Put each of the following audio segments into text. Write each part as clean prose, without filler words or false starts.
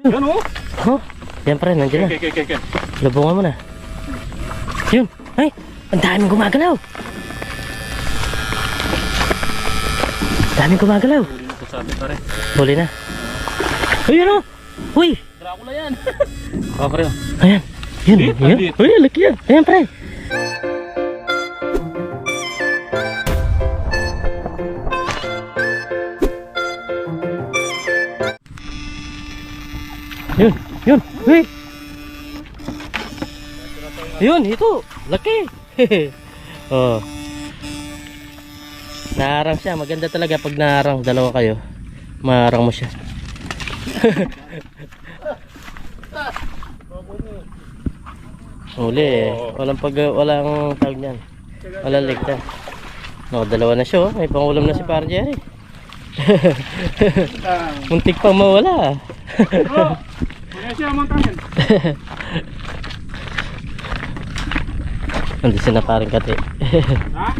Yan o. Oh, yan pre, nandiyan na. Okay. Lubungan mo na. Yun. Ay, ang daming gumagalaw. Daming gumagalaw. Huli na po sa atin pare. Huli na. Ay, ano? Uy. Dracula yan. Pare. Ayan. Yun. Liit, Yun. liit. Uy, laki yan. Ayan pre. Yun. Yun. Uy. Yun, ito. Laki. Oh. Naharang siya. Maganda talaga pag naharang. Dalawa kayo. Maharang mo siya. Huli eh. Walang tawag niyan. Walang ligtas. No, dalawa na siya oh. May pangulam na si Par Jerry. Muntik pang mawala. Bro, kaya siya montanan. Nandun siya na paring kati. Ha?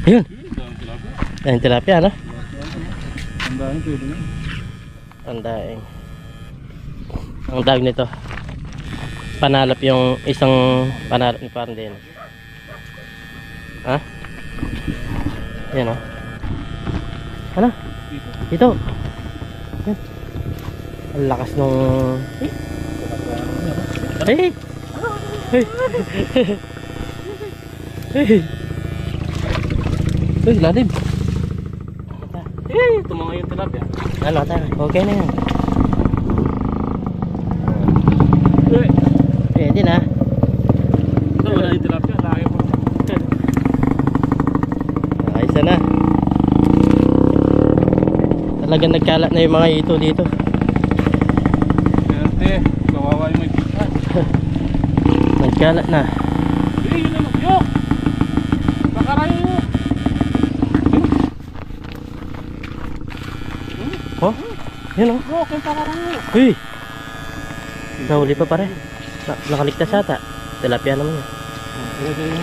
Ayun. Dami tilapia. Ayun tilapia no? Ang dami pwede na. Ang daing. Ang tawag nito. Panalap yung isang panalap ni Parang din. Ha? Yan o. Ano? Ito. Yan. Ang lakas nung... Ay! Ay! Ay! Ay, lalim. Eh, tumanga yung tilapia. Ano tayo? Okay na yan. Eh, Pwede na. ito wala yung tilapia. Laki po. Ayos na. Talagang nagkalat na yung mga ito dito. Pwede. Kawawa yung may kita. Nagkalat na. Eh, yun naman. Yok! Nakarayo yun. Oh? Yun oh. Bro, kung pakarayo. Uy! Nahuli pa pare. Nakaligtas ata. Tilapia naman yan.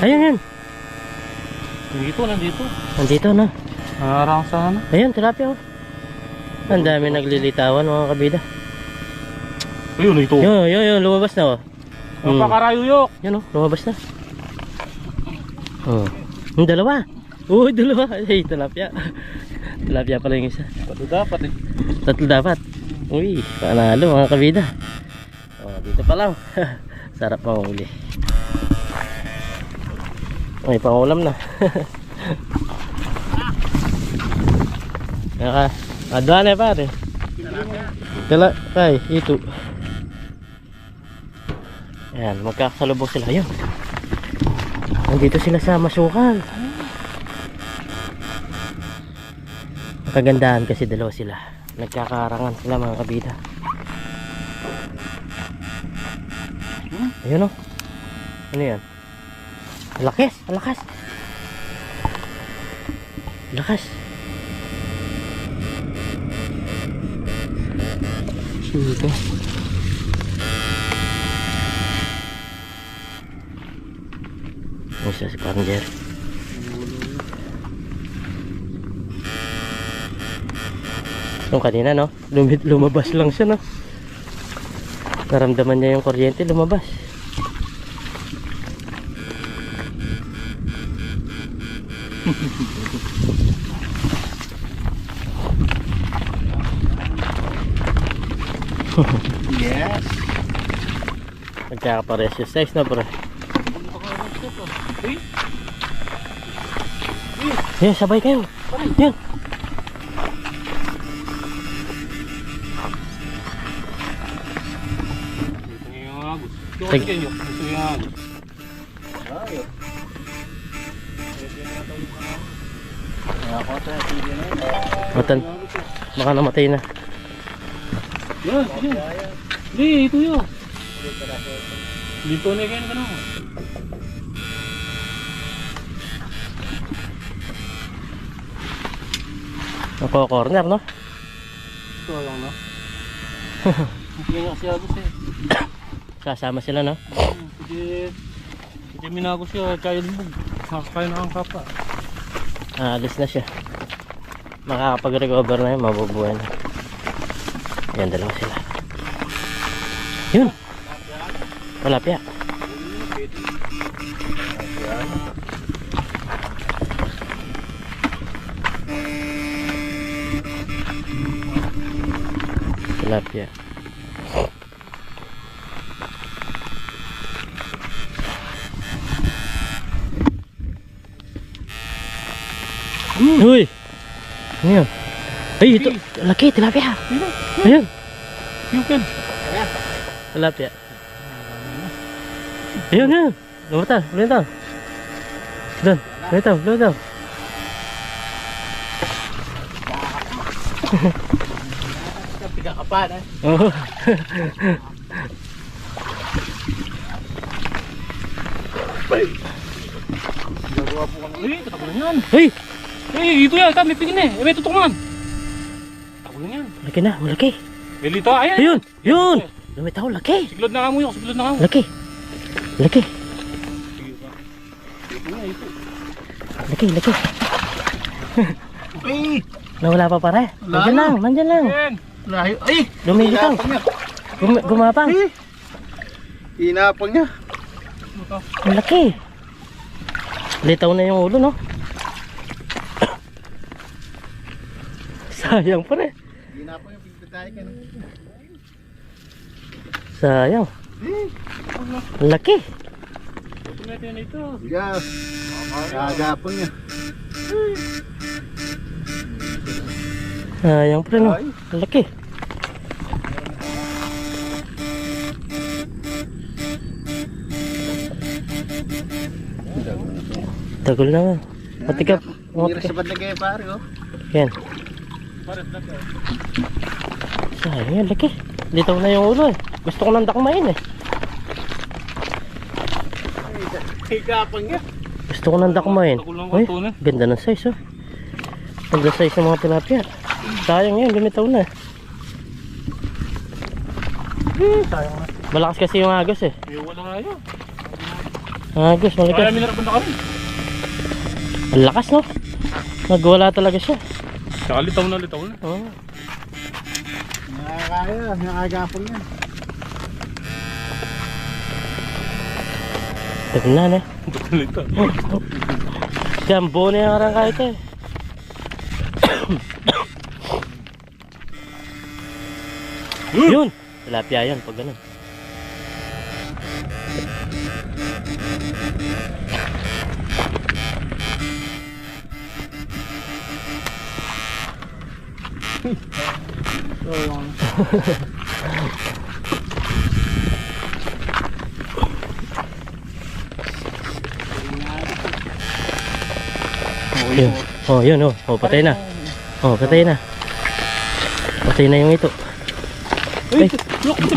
Ayun yan. Nandito, nandito. Nandito na. Harang sa ano? Ayun, tilapia oh. Ang dami naglilitawan mga kabida. Ayun, ito. Yun, lumabas na oh. Napakarayo yok. Yan oh, lumabas na. Oh. Yung dalawa. Uy, dalawa. Ay, tilapia. Tilapia pala yung isa. Ito dapat eh. Tatlo dapat. Uy, panalo mga kabida. Oh, dito pa lang. Sarap mahuli. May pangulam na. Naka, adwan eh pare. Kay, ito. Ayan, magkakasalubong sila. Ayun. Nandito sila sa masukal. Ang kagandahan kasi dalawa sila. Nagkakarangan sila mga kabida. Ayun o. Ano yan? Lakas, lakas. Lakas. Suga. Isa si Parang Jerry. Yung kanina no, lumabas lang siya no. Naramdaman niya yung kuryente, lumabas. Yes. Nagkakapares yung size na bro. Yan, sabay kayo. Yan. Matan. Baka namatay na. Yan, yan. Hindi, ito yun. Dito na kayo ka na. Nako-corner no? Ito lang no? Hindi nga siya agos eh. Sasama sila no? Sige minago siya, kaya lumog. Kaya na ang kapa. Alis na siya. Makakapag-recover na yun, mabubuhay na. Ayan, dalawa sila. Yun. Tilapia. Tilapia. Uy! Ano yun? Ay, ito! Laki, tilapia! Ayun! Yung kan. Tilapia. Ayun, ayun! Lumata, lumata. Doon, lumata, lumata. Tiga kapan eh. Oo. Gagawa po kami. Eh, katagulan yan. Hey! Eh, ito yan. May pingin eh. May tutungan. Katagulan yan. Malaki na, malaki. May lito. Ayan. Ayun! Yun! Lumitaw, laki! Siglod na nga mo yun. Siglod na nga mo. Laki! Laki! Sige pa. Ito nga, ito. Laki, laki! Ay! Nawala pa pare. Nandyan lang, nandyan lang. Ayan. Layo. Ay! Lumilitaw. Gumapang. Inapang niya. Ang laki. Litaw na yung ulo, no? Sayang pare. Inapang yung pagtatay ka na. Sayang. Ang laki. Ito natin ito. Yes. Kagapang niya. Sayang pare, no? Ang laki. Tagol na nga. Matikap. Hindi sa badlagay pare oh. Yan. Pares na ka. Sayang yan, laki. Litaw na yung ulo eh. Gusto ko nang dakmain eh. Kagapang niya. Gusto ko nang dakmain. Uy, ganda ng size oh. Ganda size ng mga tilapia. Sayang yan, lumitaw na. Sayang na. Malakas kasi yung agos eh. Eh, wala nga yun. Agos, Kaya malakas. minarapon na kami. Ang lakas no? Nagwala talaga siya. Saka litaw na litaw na. Oh. Nakakaya. Nakagapang niya. Tagal na eh. Litaw. Jambo na yung karang kahit eh. Yun! Tilapia yun pag ganun. So, yung... Yun. Oh, yun oh. Oh, patay na. Oh, patay na. Patay na yung ito. Ay, Ay,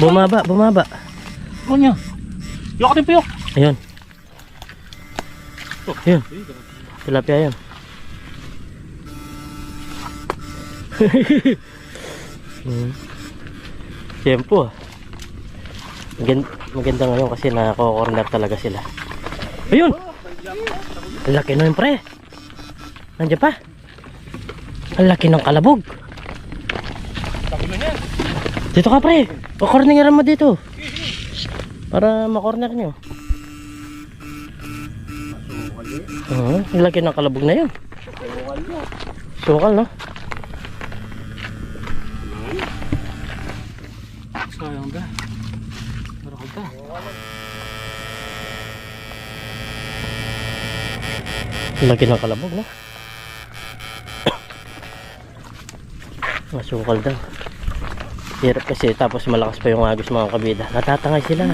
bumaba, bumaba. ano niya? Yok din po yok. Ayun. Yun. Tilapia yun. Siyempo ah. Maganda ngayon kasi nako-corner talaga sila. Ayun! Ang laki na yun pre. Nandiyan pa. Ang laki ng kalabog. Sabi na niya. Dito ka pre. Pa-corneran mo dito. Para ma-corner nyo. Ang laki ng kalabog na yun. Sukal no? Sayang ba? Marakal ka. Ang laki ng kalabog no? Masukal daw. Hirap kasi tapos malakas pa yung agos mga kabida. Natatangay sila.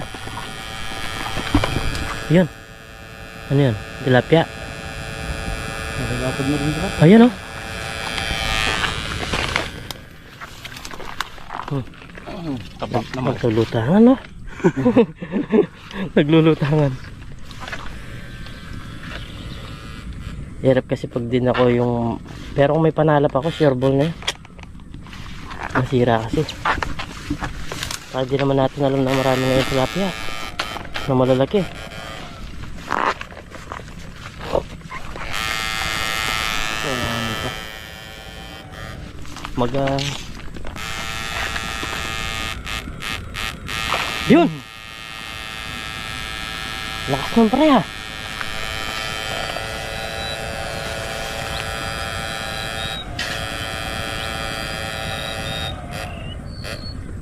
Yun. Ano yun? Tilapia. Nakalapad na rin ka. Ayan oh. Tabak naman. Naglulutangan no? Naglulutangan. Hirap kasi pag din ako yung... Pero kung may panalap ako, sure ball na yun. Masira kasi. Kaya di naman natin alam na marami ngayon tilapia na malalaki. Yun! Lakas ng pre ha.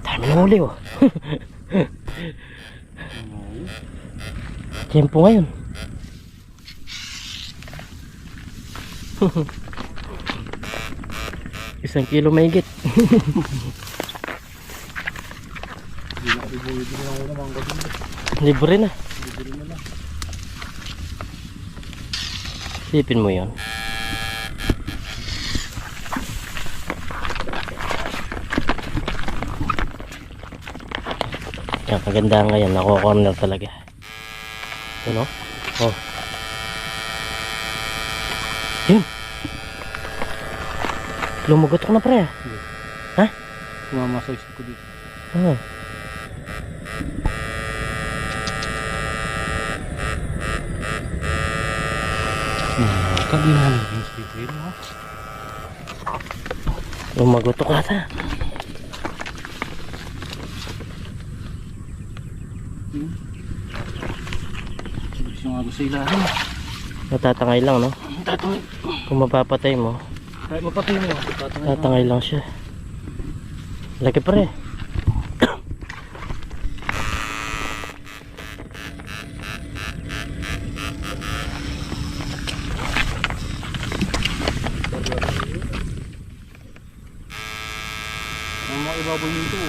Dami ng huli oh. Tempo ngayon. Isang kilo mahigit. Libre na. Sipin mo yun. Yan, kaganda ngayon. Nako-corner talaga. Ano? Oh. Yun. Lumagotok na pre. Ha? Kumama sa isip ko dito. Oh. Kagi na yung sipin mo. Lumagotok ata. Yung ako sa ilalim. Natatangay lang, no? Tatangay. Kung mapapatay mo, Kahit mapatay mo. tatangay lang siya. Laki pre. Ang mga ibabaw nito.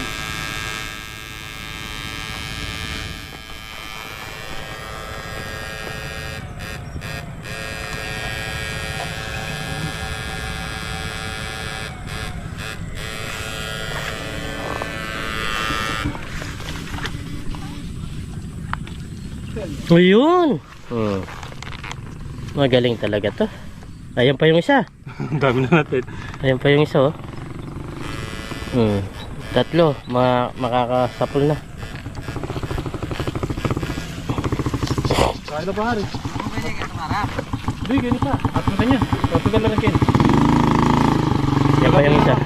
Ayun. Magaling talaga to. Ayan pa yung isa. Ang dami na natin. Ayan pa yung isa oh. Tatlo. Makakasapol na. Kaya na pare. Hindi, ganito pa. At na kanya. Patugal na rin Ken. Ayan pa yung isa.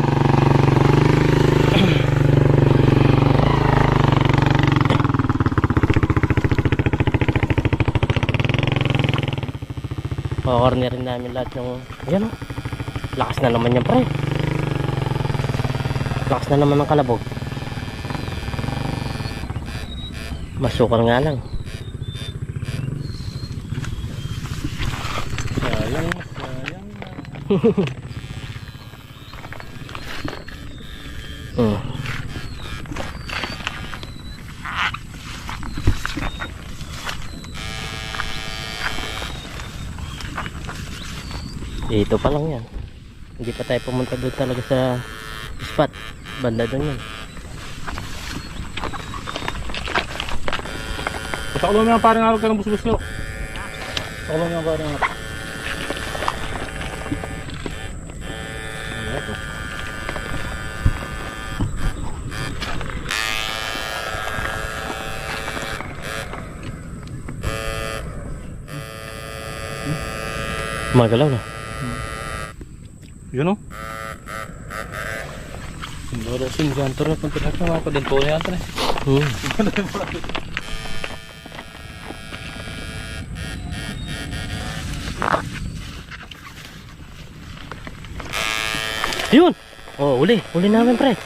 Cornerin namin lahat yung ayan oh. Lakas na naman yan pre. Lakas na naman ng kalabog. Masukal nga lang. Sayang. Dito pa lang yan. Hindi pa tayo pumunta doon talaga sa spot. Banda doon yun. Pakulong mo yung parang harap ka ng busbus ko. Pakulong mo yung parang harap. Magalaw na. Yun o. Siguro sinjanto na pang pinag na mga padinto na yan. Yun! Oh, uli. Uli namin pre.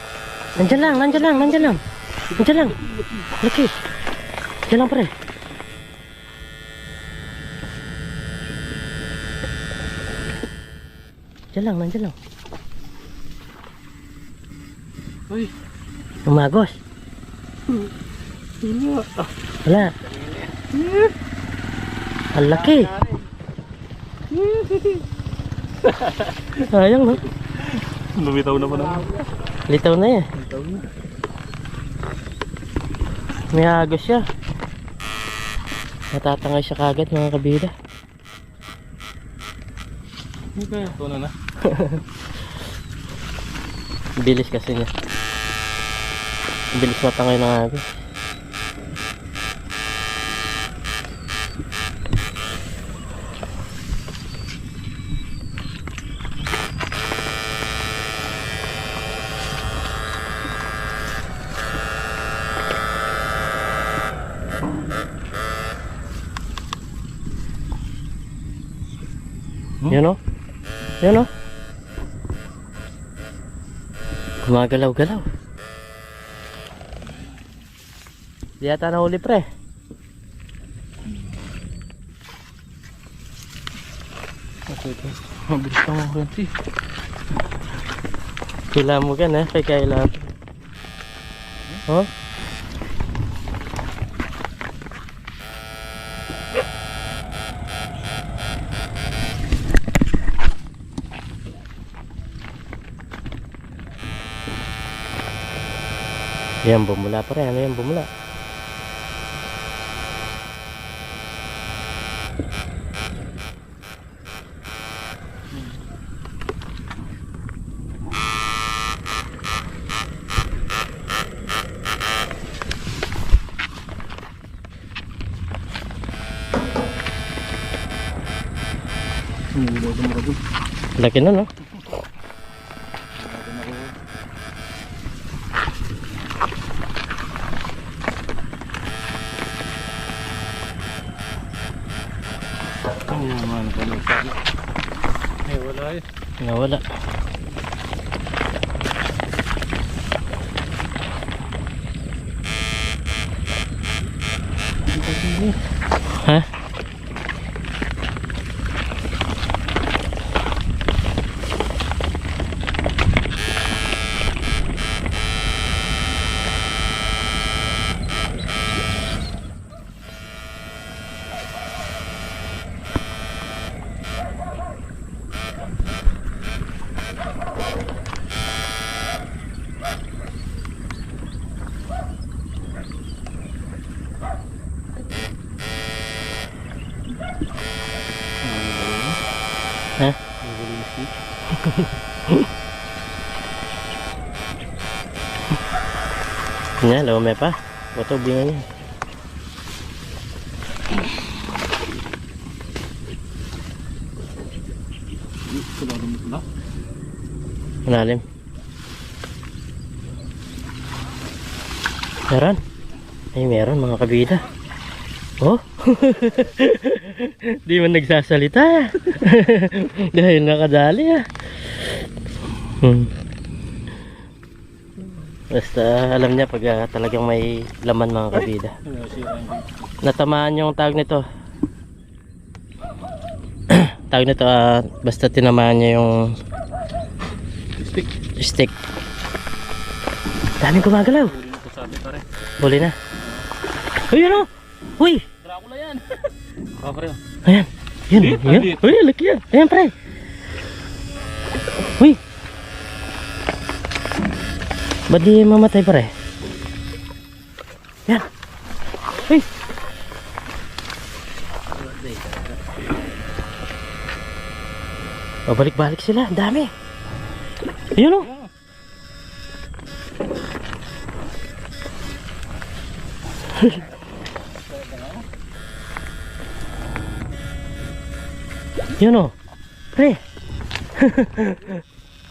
Nandyan lang. Laki. Nandyan lang pre. Nandyan lang. Uy. Umagos. Wala. Ang laki. Sayang no? Lumitaw na pa naman. Litaw na yan. Lumitaw na. May agos siya. Natatangay siya kagad mga kabida. Okay, ito na. Bilis kasi niya. Bilis matangay ng agos. Yun o. Yun o. Gumagalaw-galaw. Di yata nahuli pre. Mabilis ka mga kansi. Kailangan mo gan kay kailangan. Oh? Yan bumula pa rin. Ano yan bumula? Laki na no? Ay, wala eh. Nawala. Ha? Ha? Nya, lome pa. Boto bingan niya. Malalim. Meron? Ay, meron mga kabida. Oh? Di man nagsasalita. Dahil nakadali Basta alam niya pag talagang may laman mga kabida. Natamaan yung tawag nito. Tawag nito basta tinamaan niya yung stick. Daming gumagalaw. Buli na. Uy, ano? Uy! Dracula yan. Okay. Ayan. Yun. Uy, laki yan. Ayan, pre. Uy. Ba't di mamatay, pre? Yan. Uy. Babalik-balik sila. Ang dami. Ayan o. Yun o. Pre.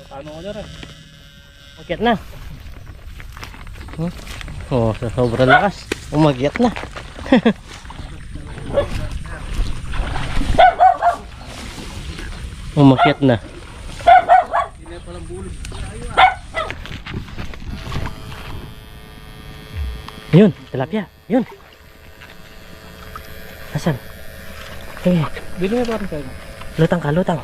Paano ko dyan eh? Umakyat na. Oh, sa sobrang lakas. Umakyat na. Umakyat na. Yun, tilapia. Yun. Asan? Hey, Bili mo parang sa'yo. lutang ka, lutang.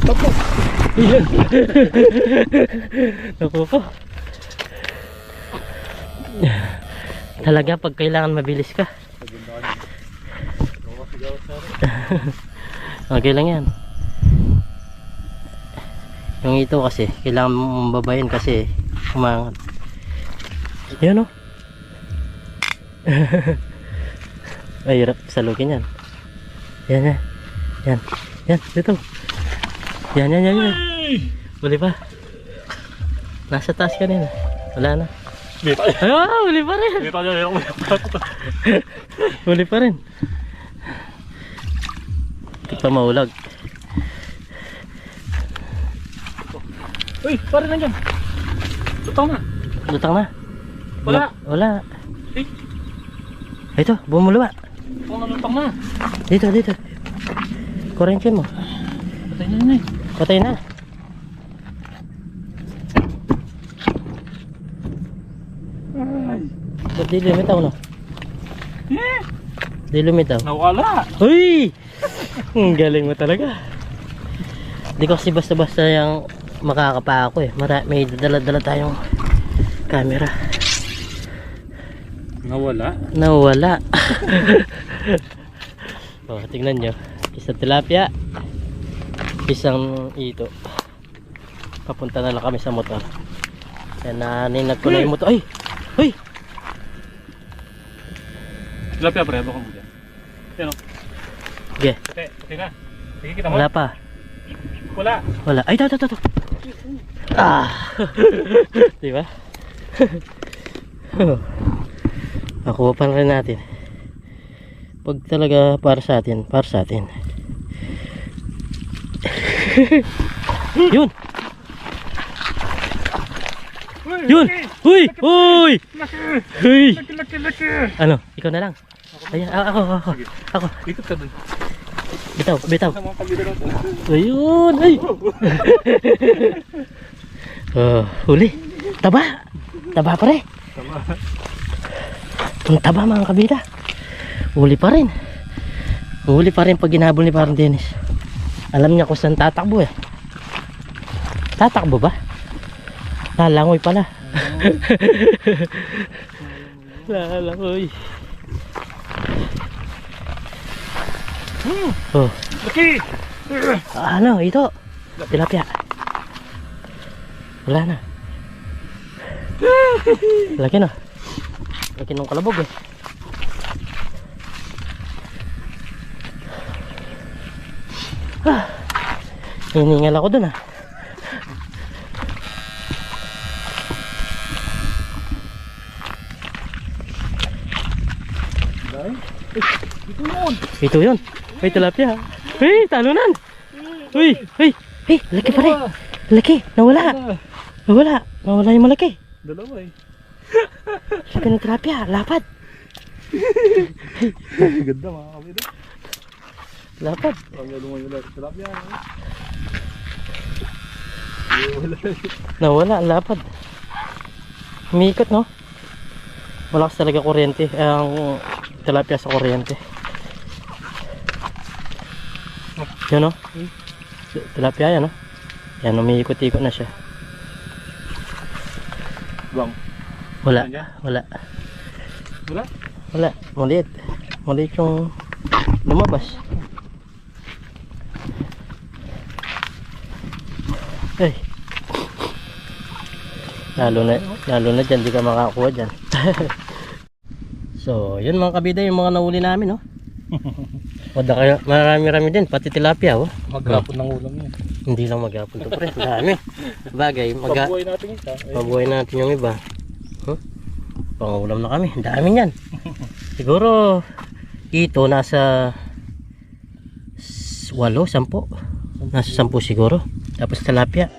Tapos. Yun. Naku po. Talaga pag kailangan mabilis ka. Okay lang yan. Yung ito kasi kailangan mong babayin kasi umangat. Yan o. Mahirap salugin yan. Yan. Yan, dito. Yan. Huli pa. Nasa taas kanina. Wala na. Huli pa rin. Huli pa rin. Ito pa maulag. Uy, parang nandiyan. Lutang na. Lutang na. Wala. Eh, Ito, bumuluwa. lutang na. Dito. Kuryente mo. Patay na yun eh. Patay na. Ba't di lumitaw no? Di lumitaw. Nawala. Uy! Ang galing mo talaga. Di ko kasi basta-basta yung makakapa ako eh. May dala-dala tayong camera. Nawala. Nawala. Oh, tingnan nyo. Isang tilapia. Isang ito. Papunta na lang kami sa motor. Yan na, ninag ko na yung motor. Ay! Ay! Tilapia pre, baka mo dyan. Yan o. Okay. Pati na. Sige, kita mo. Wala pa. Wala. Wala. Ay, ito. Ah! Diba? Nakuha pa rin natin. Pag talaga para sa atin, para sa atin. Yun! Yun! Uy! Uy! Uy! Laki. Ano? Ikaw na lang. Ayan, ako. Ikot ka dun. Bitaw. Sa mga kabila natin. Ayun! Ay! Oh, huli. Taba! Taba pare. Tama. Ang taba mga kabida. Huli pa rin. Huli pa rin pag ginabol ni parang Dennis. Alam niya kung saan tatakbo eh. Tatakbo ba? Lalangoy pala. Lalangoy. Oh. Laki! Ano, ito. Tilapia. Wala na. Laki na. Laki ng kalabog eh. Hiningal ako dun ah. Ito yun. May tilapia. Hey, talunan. Uy, uy. Hey, laki pa rin. Laki, nawala. Nawala yung malaki. Dalawa eh. Laki ng tilapia, lapad. Ganda mga kabila. Lapad. Ang galungan nila. Tilapia. Nawala, ang lapad. Umiikot no? Malakas talaga kuryente. Ang tilapia sa kuryente. Yan no? Tilapia yan no? Yan, umiikot-ikot na siya. Bang. Wala. Wala? Wala. Maliit. Maliit yung lumabas. Ay. Lalo na dyan, di ka makakuha dyan. So, yun mga kabida, yung mga nahuli namin, no? Marami-rami din, pati tilapia, oh. Maghapon ng ulam yan. Hindi lang maghapon to, pre. Dami. Bagay, Pabuhay natin isa. pabuhay natin yung iba. Huh? Pangulam na kami, dami yan. Siguro, ito nasa 8, 10. Nasa 10 siguro. Tapos tilapia.